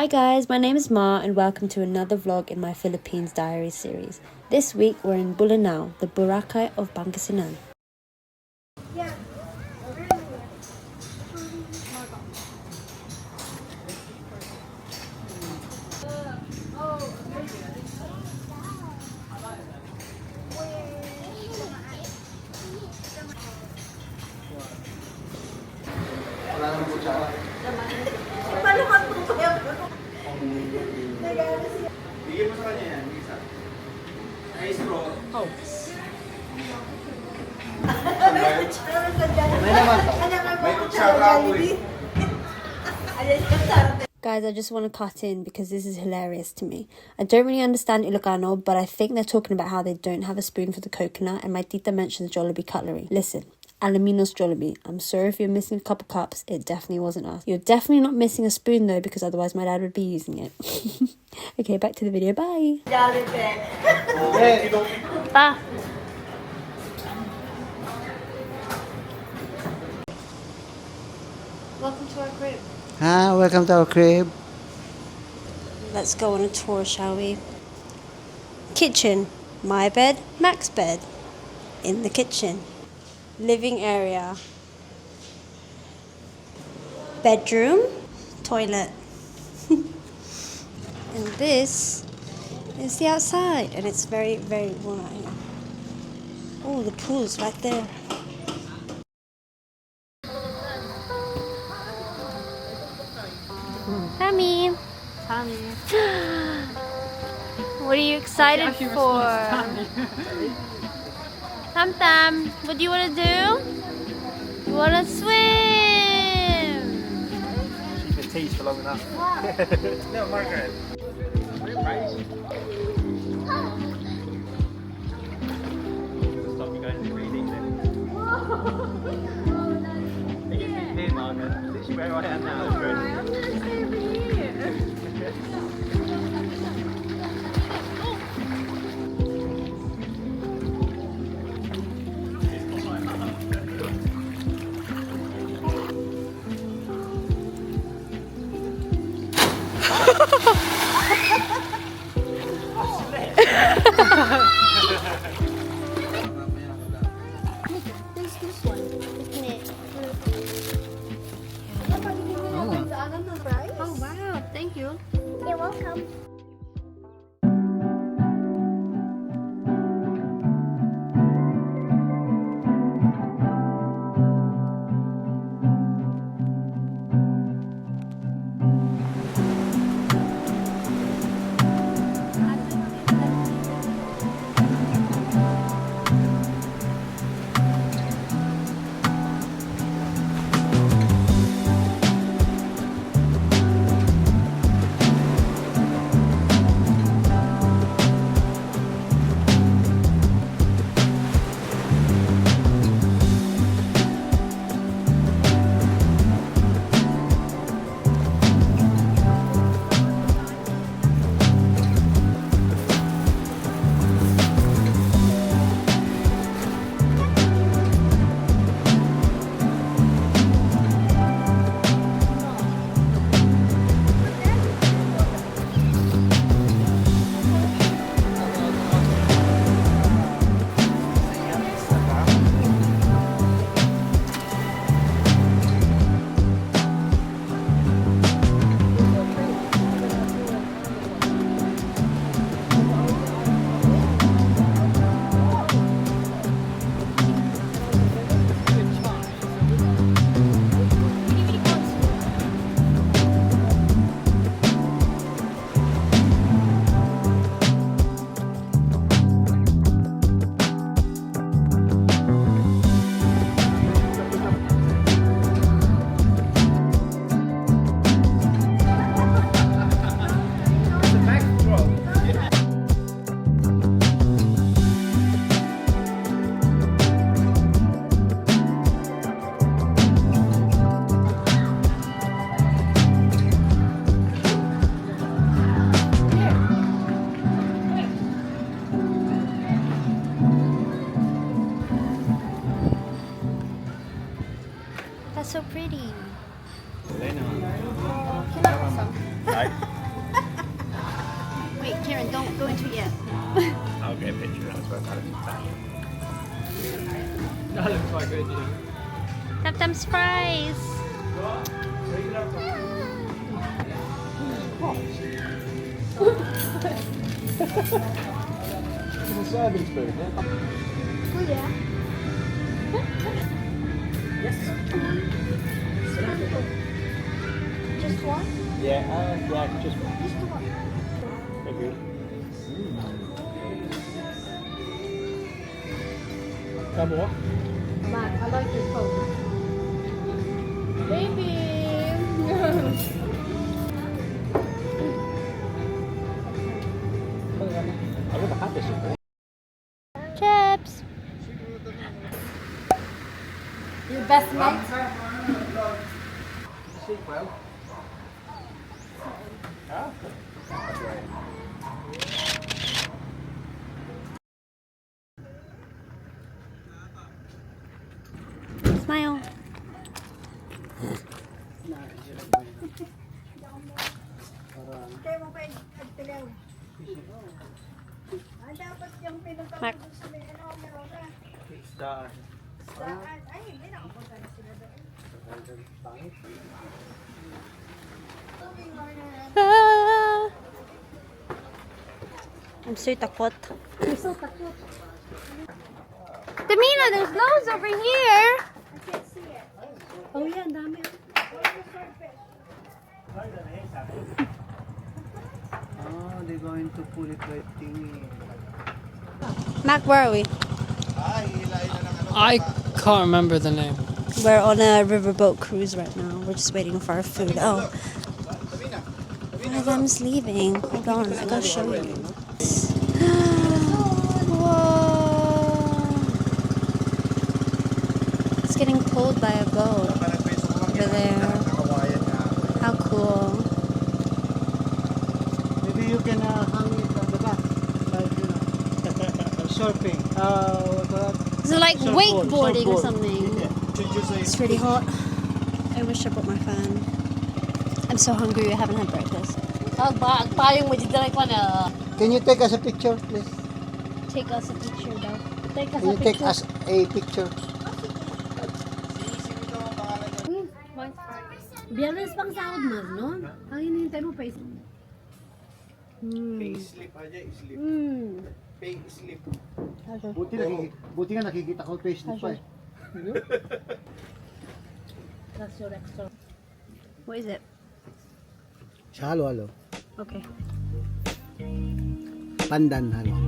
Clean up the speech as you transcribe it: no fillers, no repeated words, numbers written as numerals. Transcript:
Hi guys, my name is Ma and welcome to another vlog in my Philippines diary series. This week we're in Bolinao, the Boracay of Pangasinan. Bigyan mo sa kanya yan, isa. Ay, straw. Oh. May kutsara ako eh. Guys, I just want to cut in because this is hilarious to me. I don't really understand Ilocano, but I think they're talking about how they don't have a spoon for the coconut, and my tita mentions Jollibee cutlery. Listen, Alaminos Jollibee. I'm sorry if you're missing a couple cups. It definitely wasn't us. You're definitely not missing a spoon though, because otherwise my dad would be using it. Okay, back to the video. Bye. Pa. Welcome to our crib. Welcome to our crib. Let's go on a tour, shall we? Kitchen. My bed, Mac's bed. In the kitchen. Living area. Bedroom. Toilet. And this is the outside. And it's very, very warm out here. Oh, the pool's right there. Tammy. Tammy. What are you excited for? Tam Tam, what do you want to do? You want to swim? She's been teased for long enough. No, Margaret. Stop you guys reading then. They get me clear, Margaret. Literally where I am now. I'm gonna stay over here. There's this one, isn't it? Oh wow, thank you. You're welcome. That's so pretty. Bolinao. Can I have some? Ay. Kieren, don't go into it yet. I'll get a picture of that. That looks quite good, you know. Have them fries. It's a serving spoon, yeah? Oh yeah. Yes. Just one? Yeah, just one. Just one. Thank you. Some more? Matt, I like your coat. Baby! I've never had this before. Chips. Your best mate? Sleep well. Ah. Smile. Mark. Daan. Ah. I'm so takot. You're so takot. Tamina, there's loads over here. I can't see it. Oh yeah, ang dami. Oh, they're going to pull it right thingy. Mac, where are we? I can't remember the name. We're on a riverboat cruise right now. We're just waiting for our food. Oh. One of them's leaving. Hold on, I gotta show you. Whoa. It's getting pulled by a boat over there. How cool. Maybe you can hang it on the back. Like, you know, surfing. Is it like Surfboard, wakeboarding or surfboard. something? Yeah. It's really hot. I wish I brought my fan. I'm so hungry. I haven't had breakfast. Can you take us a picture, please? Take us a picture though. Take us Can a you take picture. us a picture? Biyernes pang sahod mo, no? Ang hinihintay mo pa is... Payslip aja, slip. Payslip. Buti nga nakikita ko payslip pa eh. That's your extra. What is it? Halo, halo. Okay. Pandan halo.